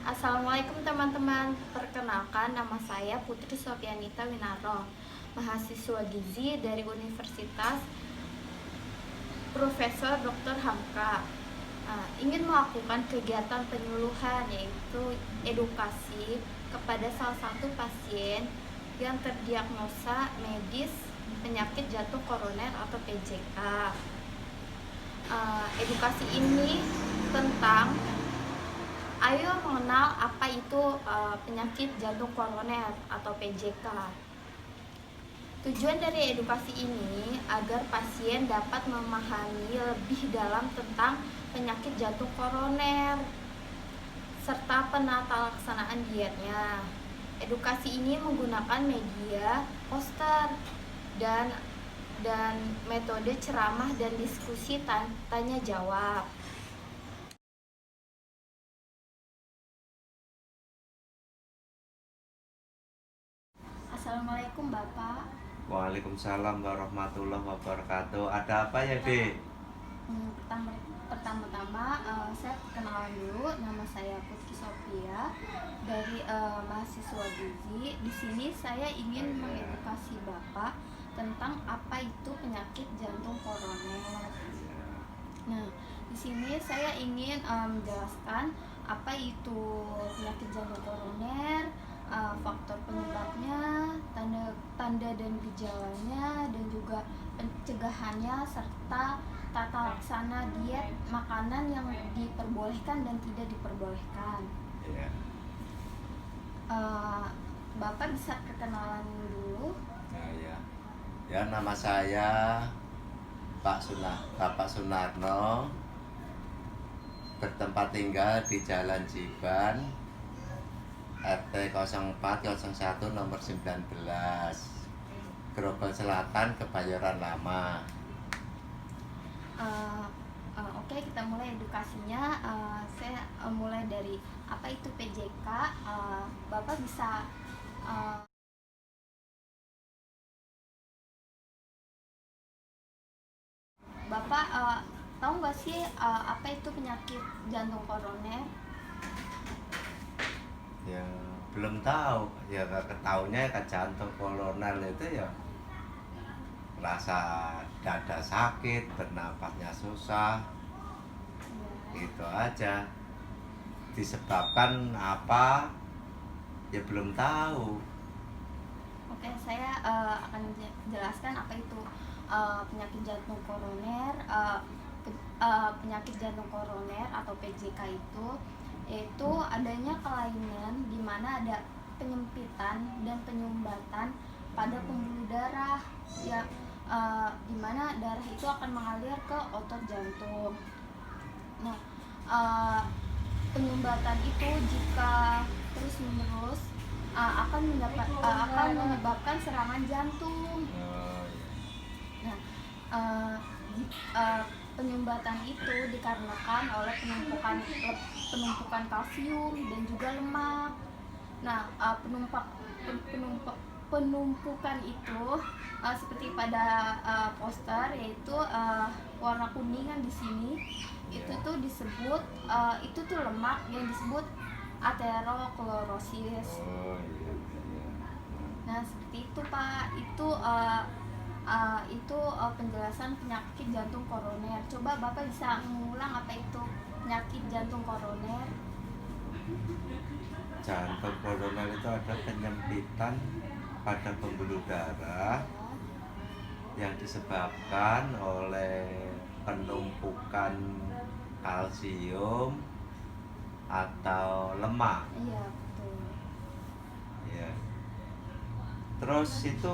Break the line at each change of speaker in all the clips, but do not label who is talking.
Assalamualaikum teman-teman, perkenalkan nama saya Putri Sofianita Winarno, mahasiswa gizi dari Universitas Profesor Dr. Hamka. Ingin melakukan kegiatan penyuluhan, yaitu edukasi kepada salah satu pasien yang terdiagnosa medis penyakit jantung koroner atau PJK. Edukasi ini tentang ayo mengenal apa itu penyakit jantung koroner atau PJK. Tujuan dari edukasi ini agar pasien dapat memahami lebih dalam tentang penyakit jantung koroner serta penata laksanaan dietnya. Edukasi ini menggunakan media, poster, dan metode ceramah dan diskusi tanya jawab. Assalamualaikum Bapak.
Waalaikumsalam warahmatullahi wabarakatuh. Ada apa ya, Dek?
Pertama-tama saya perkenalan dulu, nama saya Putri Sofia dari mahasiswa gizi. Di sini saya ingin mengedukasi Bapak tentang apa itu penyakit jantung koroner. Nah, di sini saya ingin menjelaskan apa itu penyakit jantung koroner, faktor penyebabnya, tanda dan gejalanya, dan juga pencegahannya serta tata laksana diet makanan yang diperbolehkan dan tidak diperbolehkan.
Ya.
Bapak bisa perkenalan dulu.
Ya, nama saya Bapak Sunarno, bertempat tinggal di Jalan Jiban, RT 0401 nomor 19, Grogol Selatan, Kebayoran Lama.
Oke, kita mulai edukasinya. Saya mulai dari apa itu PJK. Bapak bisa Bapak tahu nggak sih apa itu penyakit jantung koroner?
Ya, belum tahu. Ya, ketahunya ke jantung koroner itu ya rasa dada sakit, bernapasnya susah, itu aja. Disebabkan apa ya belum tahu.
Oke, saya akan jelaskan apa itu penyakit jantung koroner. Penyakit jantung koroner atau PJK itu yaitu adanya kelainan di mana ada penyempitan dan penyumbatan pada pembuluh darah ya, di mana darah itu akan mengalir ke otot jantung. Nah, penyumbatan itu jika terus-menerus akan menyebabkan serangan jantung. Nah, penyumbatan itu dikarenakan oleh penumpukan kalsium dan juga lemak. Nah, penumpukan itu seperti pada poster, yaitu warna kuningan di sini. Itu tuh disebut itu tuh lemak yang disebut aterosklerosis. Nah, seperti itu Pak. Itu penjelasan penyakit jantung koroner. Coba Bapak bisa mengulang apa itu penyakit jantung koroner?
Jantung koroner itu ada penyempitan pada pembuluh darah yang disebabkan oleh penumpukan kalsium atau lemak.
Iya, betul.
Ya. Terus itu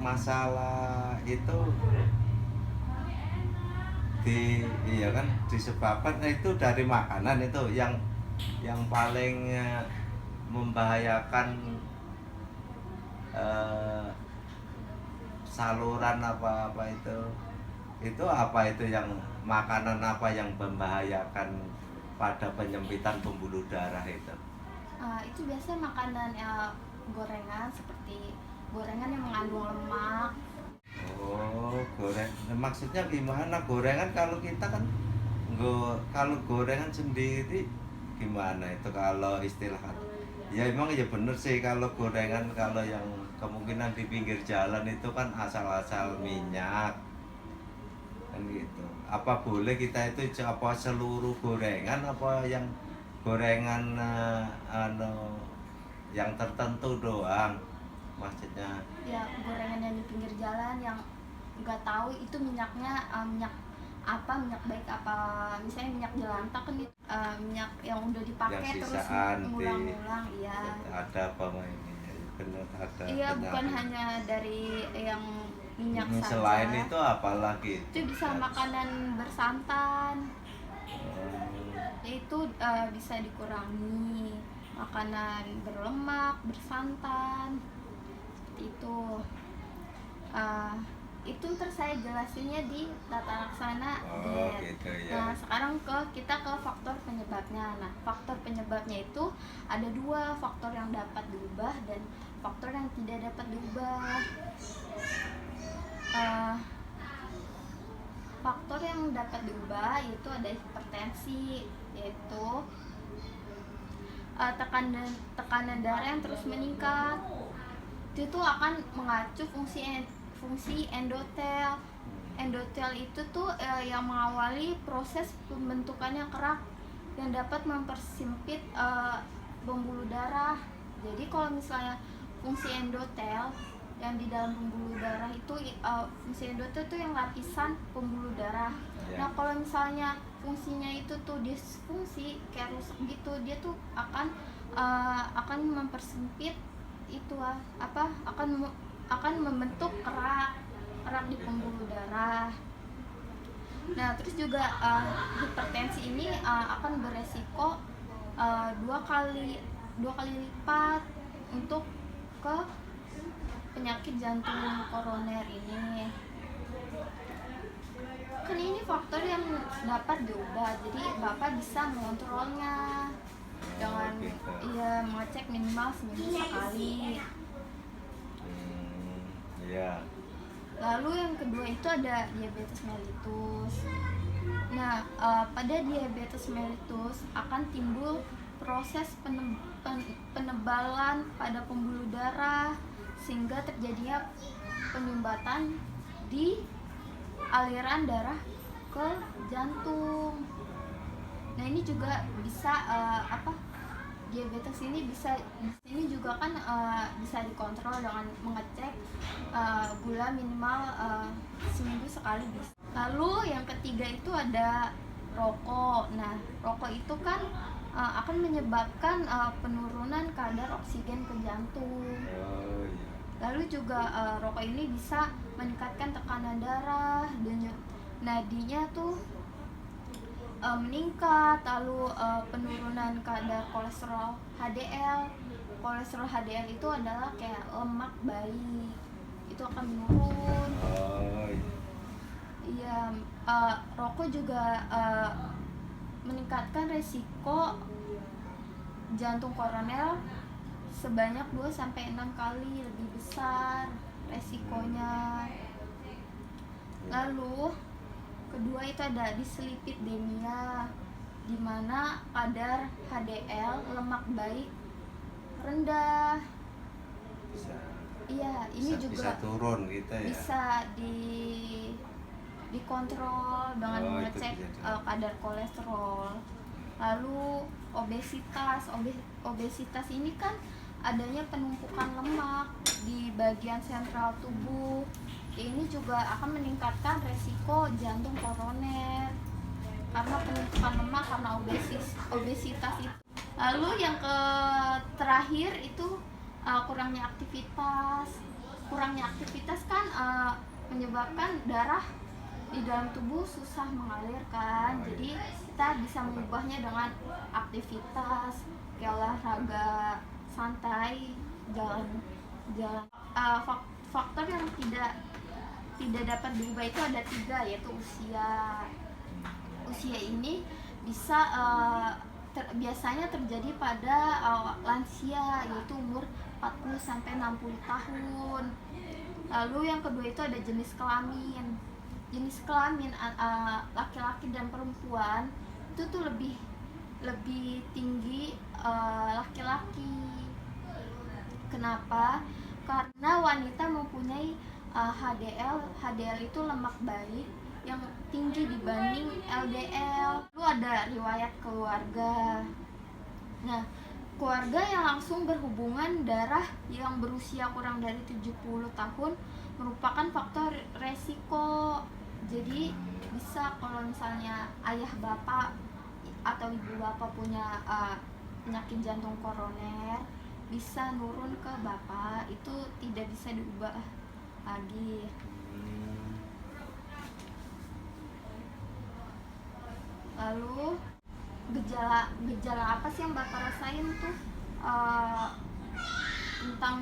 masalah itu disebabkan itu dari makanan itu yang paling membahayakan saluran apa apa itu yang makanan apa yang membahayakan pada penyempitan pembuluh darah itu?
Itu biasa makanan gorengan, seperti gorengan yang mengandung lemak.
Oh, goreng. Maksudnya gimana gorengan? Kalau kita kan kalau gorengan sendiri gimana itu kalau istilah ya emang ya bener sih kalau gorengan kalau yang kemungkinan di pinggir jalan itu kan asal-asal minyak kan gitu. Apa boleh kita itu apa seluruh gorengan apa yang gorengan yang tertentu doang maksudnya?
Ya gorengan yang di pinggir jalan yang nggak tahu itu minyaknya minyak apa, minyak baik apa, misalnya minyak jelantah kan itu minyak yang udah dipakai
Yang
terus
sisaan
ngulang-ngulang. Iya,
ada apa ini ya, bener ada
iya bukan
penyakit.
hanya dari yang minyak saja.
Selain itu apalagi
Itu bisa makanan bersantan, itu bisa dikurangi, makanan berlemak bersantan seperti itu. Eh, itu ntar saya jelasinnya di tata laksana diet.
gitu ya.
Nah sekarang kita ke faktor penyebabnya. Nah faktor penyebabnya itu ada dua, faktor yang dapat diubah dan faktor yang tidak dapat diubah. Faktor yang dapat diubah itu ada hipertensi, yaitu tekanan darah yang terus meningkat. Itu akan mengacu fungsi endotel. Endotel itu tuh yang mengawali proses pembentukannya kerak yang dapat mempersempit pembuluh darah. Jadi kalau misalnya fungsi endotel yang di dalam pembuluh darah itu fungsi endotel itu yang lapisan pembuluh darah.
Ya.
Nah kalau misalnya fungsinya itu tuh disfungsi kayak rusak gitu, dia tuh akan mempersempit itu akan membentuk kerak di pembuluh darah. Nah terus juga hipertensi ini akan beresiko dua kali lipat untuk ke penyakit jantung koroner ini. Kan ini faktor yang dapat diubah, jadi Bapak bisa mengontrolnya dengan mengecek minimal seminggu sekali.
Iya.
Lalu yang kedua itu ada diabetes mellitus. Nah, pada diabetes mellitus akan timbul proses penebalan pada pembuluh darah sehingga terjadinya penyumbatan di aliran darah ke jantung. Nah, ini juga bisa diabetes ini juga kan bisa dikontrol dengan mengecek gula minimal seminggu sekali bisa. Lalu yang ketiga itu ada rokok. Nah rokok itu kan akan menyebabkan penurunan kadar oksigen ke jantung. Lalu juga rokok ini bisa meningkatkan tekanan darah, denyut nadinya tuh meningkat. Lalu penurunan kadar kolesterol HDL. Kolesterol HDL itu adalah kayak lemak bayi, itu akan menurun. Iya, rokok juga meningkatkan resiko jantung koroner sebanyak 2-6 kali lebih besar resikonya. Lalu kedua itu ada dislipidemia, di mana kadar HDL lemak baik rendah. Iya, ini juga
bisa turun gitu ya.
Bisa dikontrol dengan mengecek kadar kolesterol. Lalu obesitas ini kan adanya penumpukan lemak di bagian sentral tubuh. Ini juga akan meningkatkan resiko jantung koroner karena penumpukan lemak karena obesitas itu. Lalu yang terakhir itu kurangnya aktivitas kan menyebabkan darah di dalam tubuh susah mengalir kan. Jadi kita bisa mengubahnya dengan aktivitas kayak olahraga santai, jalan. Faktor yang tidak dapat diubah itu ada 3, yaitu usia. Usia ini bisa biasanya terjadi pada lansia, yaitu umur 40-60 tahun. Lalu yang kedua itu ada jenis kelamin. Jenis kelamin laki-laki dan perempuan itu tuh lebih lebih tinggi laki-laki. Kenapa? Karena wanita mempunyai HDL itu lemak baik yang tinggi dibanding LDL. Lalu ada riwayat keluarga. Nah, keluarga yang langsung berhubungan darah yang berusia kurang dari 70 tahun merupakan faktor resiko. Jadi bisa kalau misalnya ayah bapak atau ibu bapak punya penyakit jantung koroner, bisa nurun ke bapak, itu tidak bisa diubah lagi. Lalu gejala apa sih yang bapak rasain tuh tentang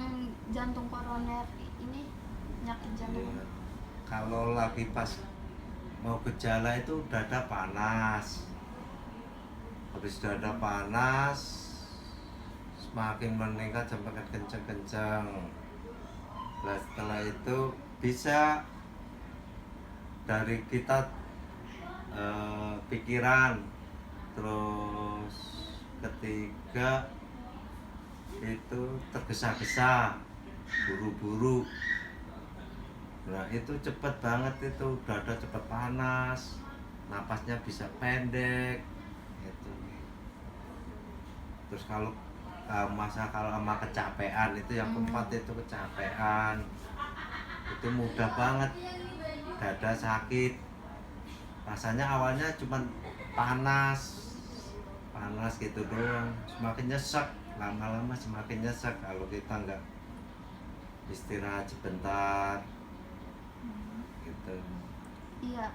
jantung koroner ini, penyakit jantung?
Ya, kalau lagi pas mau gejala itu dada panas, habis dada panas semakin meningkat sampai kenceng-kenceng. Nah, setelah itu bisa dari kita pikiran, terus ketiga itu tergesa-gesa, buru-buru. Nah itu cepet banget, itu dada cepet panas, napasnya bisa pendek gitu. Terus kalau kalau sama kecapean itu yang keempat, itu kecapean itu mudah banget dada sakit. Rasanya awalnya cuman panas gitu doang, semakin nyesek, lama-lama semakin nyesek kalau kita nggak istirahat sebentar gitu.
Iya,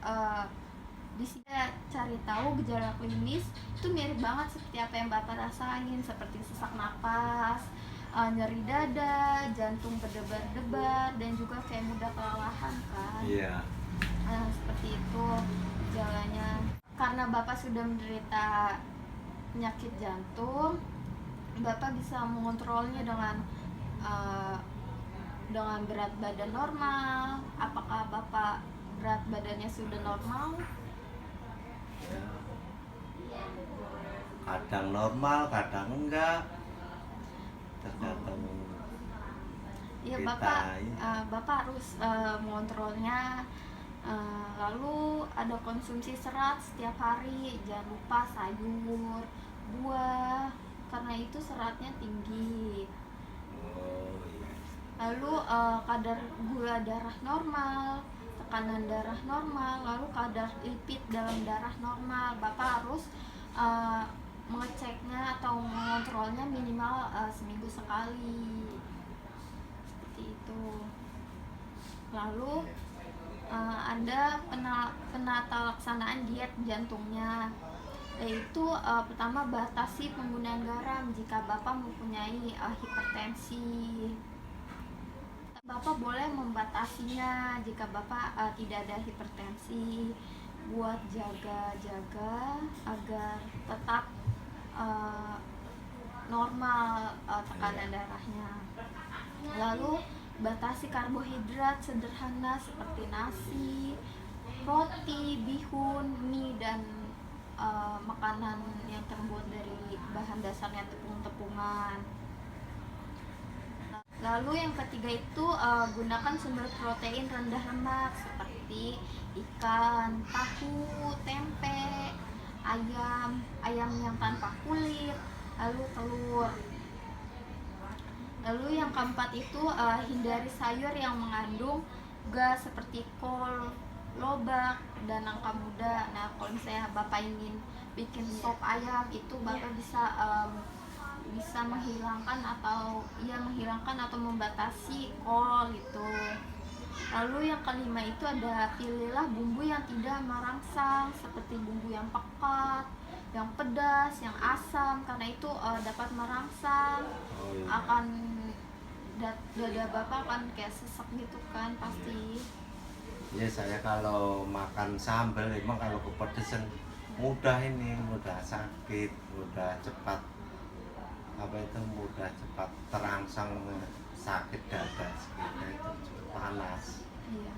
di sini cari tahu gejala klinis itu mirip banget seperti apa yang bapak rasain, seperti sesak napas, nyeri dada, jantung berdebar-debar, dan juga kayak mudah kelelahan kan.
Iya.
Seperti itu gejalanya. Karena bapak sudah menderita penyakit jantung, bapak bisa mengontrolnya dengan berat badan normal. Apakah bapak berat badannya sudah normal?
Ya. Kadang normal, kadang enggak, tergantung
Ya
kita.
bapak harus mengontrolnya. Lalu ada konsumsi serat setiap hari, jangan lupa sayur, buah, karena itu seratnya tinggi.
Oh iya.
Lalu kadar gula darah normal, tekanan darah normal, lalu kadar lipid dalam darah normal. Bapak harus mengeceknya atau mengontrolnya minimal seminggu sekali, seperti itu. Lalu ada penata laksanaan diet jantungnya, yaitu pertama, batasi penggunaan garam jika bapak mempunyai hipertensi. Bapak boleh membatasinya jika bapak tidak ada hipertensi, buat jaga agar tetap normal tekanan darahnya. Lalu batasi karbohidrat sederhana seperti nasi, roti, bihun, mie, dan makanan yang terbuat dari bahan dasarnya tepung-tepungan. Lalu yang ketiga itu gunakan sumber protein rendah lemak seperti ikan, tahu, tempe, ayam yang tanpa kulit, lalu telur. Lalu yang keempat itu hindari sayur yang mengandung gas seperti kol, lobak, dan nangka muda. Nah, kalau misalnya bapak ingin bikin sop ayam, itu bapak bisa menghilangkan atau membatasi kol itu. Lalu yang kelima itu ada pilihlah bumbu yang tidak merangsang seperti bumbu yang pekat, yang pedas, yang asam, karena itu dapat merangsang. Akan dada bapak akan kayak sesek gitu kan pasti.
Ya saya kalau makan sambal emang kalau kepedesan mudah sakit, mudah cepat terangsang sakit dada, sekitar itu cepat panas.
Iya.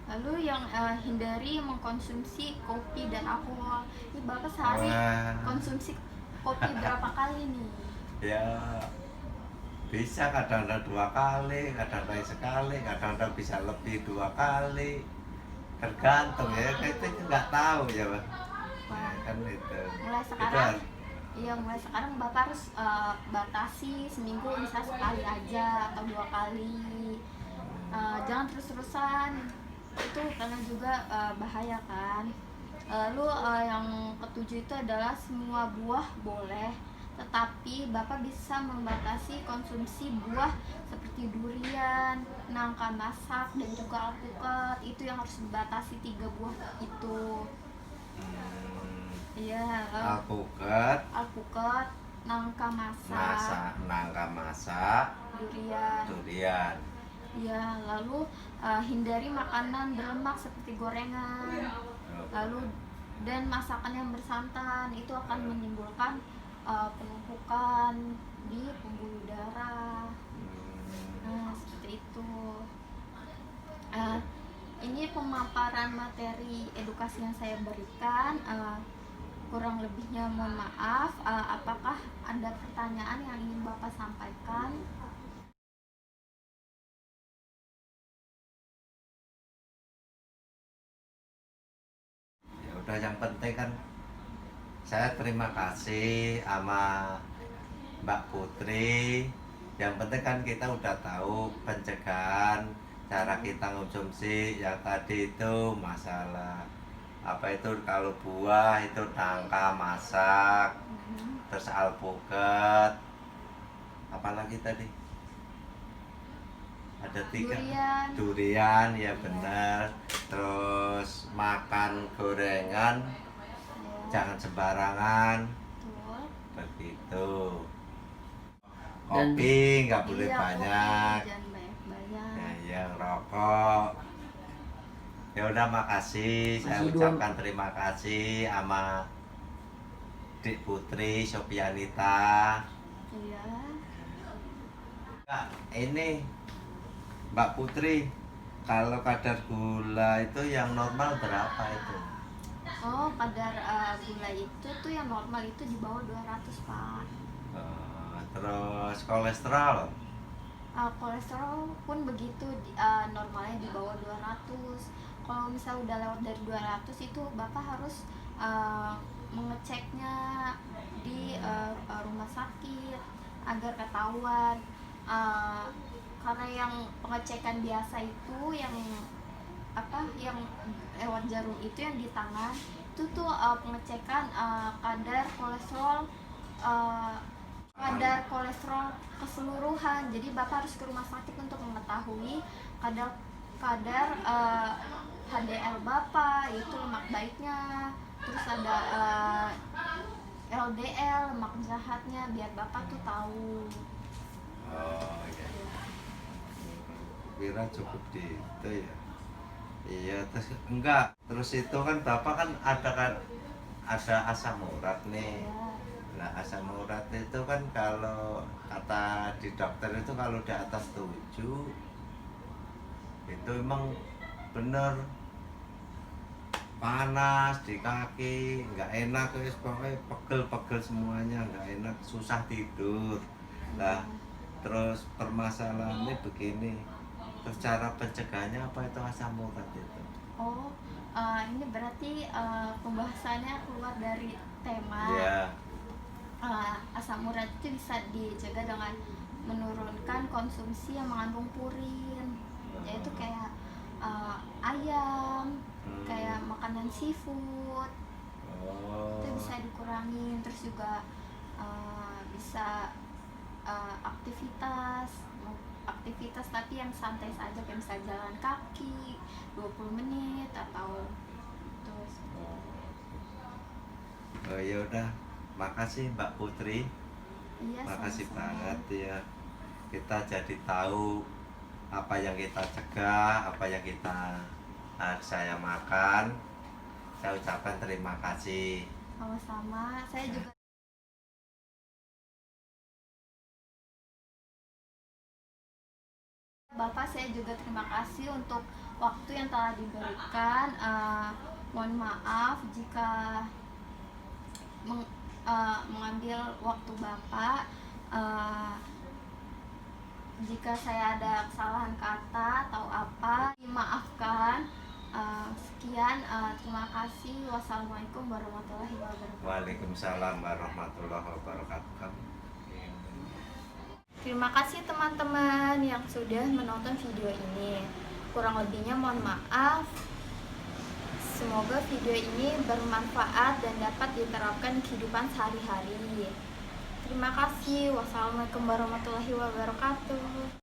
Lalu yang hindari mengkonsumsi kopi dan alkohol. Ini Bapak sehari
Wah,
konsumsi kopi berapa kali nih?
ya bisa kadang-kadang 2 kali, kadang-kadang sekali, kadang-kadang bisa lebih 2 kali. Tergantung ya, kita itu nggak tahu ya, Bang. Ya,
Wah,
kan itu.
mulai
Itu
sekarang, iya mulai sekarang Bapak harus batasi seminggu bisa sekali aja atau 2 kali. Jangan terus-terusan, itu karena juga bahaya kan. Lalu yang ketujuh itu adalah semua buah boleh, tetapi Bapak bisa membatasi konsumsi buah seperti durian, nangka masak, dan juga alpukat. Itu yang harus dibatasi, 3 buah itu.
hmm,
Iya,
alpukat,
alpukat, nangka masak,
masak, nangka masak,
durian.
durian.
Ya, lalu hindari makanan berlemak seperti gorengan. Lalu dan masakan yang bersantan itu akan menimbulkan penumpukan di pembuluh darah. Nah, seperti itu. Uh, ini pemaparan materi edukasi yang saya berikan. Kurang lebihnya mohon maaf. Apakah ada pertanyaan yang ingin Bapak sampaikan?
Ya udah, yang penting kan saya terima kasih sama Mbak Putri. Yang penting kan kita udah tahu pencegahan, cara kita konsumsi yang tadi itu masalah apa itu, kalau buah itu nangka masak, terus alpukat, apalagi tadi ada 3,
Durian.
durian ya benar, terus makan gorengan
Ya,
jangan sembarangan
betul.
begitu,
Dan
kopi nggak boleh
Iya,
banyak,
kopi jangan banyak-banyak.
ya, yang rokok. Ya udah, makasih, saya
Masih
ucapkan terima kasih sama Dik Putri Sopianita.
Iya.
Kak, ini Mbak Putri, kalau kadar gula itu yang normal berapa itu?
Oh, kadar gula itu tuh yang normal itu di bawah 200, Pak.
Terus kolesterol?
Kolesterol pun begitu, normalnya di bawah 200. Kalau misal udah lewat dari 200 itu Bapak harus mengeceknya di rumah sakit agar ketahuan. Uh, karena yang pengecekan biasa itu yang yang lewat jarum itu yang di tangan itu tuh pengecekan uh, kadar kolesterol keseluruhan. Jadi Bapak harus ke rumah sakit untuk mengetahui kadar kadar HDL Bapak, yaitu lemak baiknya, terus ada LDL lemak jahatnya, biar Bapak tuh tahu.
Oh iya, kira cukup di itu ya. Iya, terus enggak, terus itu kan Bapak kan ada asam urat nih.
Ya.
Nah, asam urat itu kan kalau kata di dokter itu kalau di atas 7 itu emang bener panas di kaki, nggak enak, guys, pokoknya pegel-pegel semuanya, nggak enak, susah tidur. Nah, terus permasalahannya begini, terus cara pencegahannya apa itu asam urat itu?
Oh, ini berarti pembahasannya keluar dari tema.
Ya,
Asam urat itu bisa dicegah dengan menurunkan konsumsi yang mengandung purin, yaitu kayak ayam, kayak makanan seafood, itu
oh,
bisa dikurangin. Terus juga bisa aktivitas tapi yang santai saja, kayak misalnya jalan kaki 20 menit atau terus.
oh ya udah, makasih Mbak Putri,
Iya,
makasih
sama-sama.
banget ya. Kita jadi tahu apa yang kita cegah, apa yang kita saya makan. Saya ucapkan terima kasih.
Sama-sama, saya juga Bapak saya juga terima kasih untuk waktu yang telah diberikan. Mohon maaf jika mengambil waktu Bapak. Jika saya ada kesalahan kata atau apa, dimaafkan. Sekian, terima kasih. Wassalamualaikum warahmatullahi wabarakatuh.
Waalaikumsalam warahmatullahi wabarakatuh.
Terima kasih teman-teman yang sudah menonton video ini. Kurang lebihnya mohon maaf. Semoga video ini bermanfaat dan dapat diterapkan di kehidupan sehari-hari. Terima kasih. Wassalamualaikum warahmatullahi wabarakatuh.